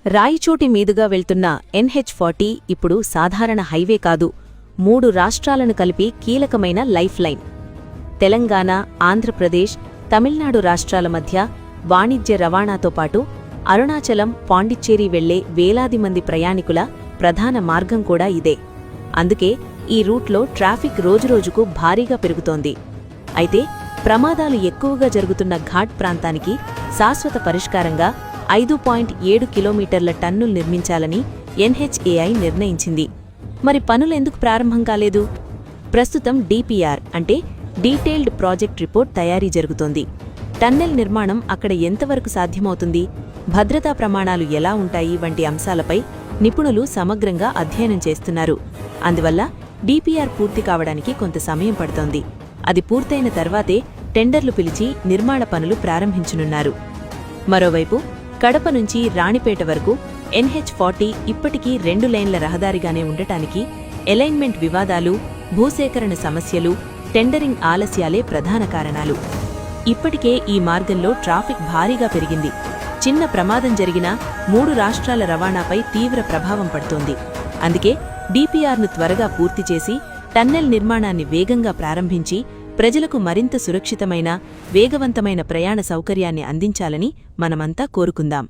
రాయిచోటి మీదుగా వెళ్తున్న NH40 ఇప్పుడు సాధారణ హైవే కాదు, 3 రాష్ట్రాలను కలిపి కీలకమైన లైఫ్ లైన్. తెలంగాణ, ఆంధ్రప్రదేశ్, తమిళనాడు రాష్ట్రాల మధ్య వాణిజ్య రవాణాతో పాటు అరుణాచలం, పాండిచ్చేరి వెళ్లే వేలాది మంది ప్రయాణికుల ప్రధాన మార్గం కూడా ఇదే. అందుకే ఈ రూట్లో ట్రాఫిక్ రోజురోజుకు భారీగా పెరుగుతోంది. అయితే ప్రమాదాలు ఎక్కువగా జరుగుతున్న ఘాట్ ప్రాంతానికి శాశ్వత పరిష్కారంగా 5.7 కిలోమీటర్ల టన్నులు నిర్మించాలని NHAI నిర్ణయించింది. మరి పనులెందుకు ప్రారంభం కాలేదు? ప్రస్తుతం DPR అంటే డీటెయిల్డ్ ప్రాజెక్ట్ రిపోర్ట్ తయారీ జరుగుతోంది. టన్నెల్ నిర్మాణం అక్కడ ఎంతవరకు సాధ్యమవుతుంది, భద్రతా ప్రమాణాలు ఎలా ఉంటాయి వంటి అంశాలపై నిపుణులు సమగ్రంగా అధ్యయనం చేస్తున్నారు. అందువల్ల DPR పూర్తి కావడానికి కొంత సమయం పడుతోంది. అది పూర్తయిన తర్వాతే టెండర్లు పిలిచి నిర్మాణ పనులు ప్రారంభించనున్నారు. మరోవైపు కడప నుంచి రాణిపేట వరకు NH40 ఇప్పటికీ 2 లేన్ల రహదారిగానే ఉండటానికి అలైన్మెంట్ వివాదాలు, భూసేకరణ సమస్యలు, టెండరింగ్ ఆలస్యాలే ప్రధాన కారణాలు. ఇప్పటికే ఈ మార్గంలో ట్రాఫిక్ భారీగా పెరిగింది. చిన్న ప్రమాదం జరిగినా 3 రాష్ట్రాల రవాణాపై తీవ్ర ప్రభావం పడుతోంది. అందుకే DPRను త్వరగా పూర్తి చేసి టన్నెల్ నిర్మాణాన్ని వేగంగా ప్రారంభించి ప్రజలకు మరింత సురక్షితమైన, వేగవంతమైన ప్రయాణ సౌకర్యాన్ని అందించాలని మనమంతా కోరుకుందాం.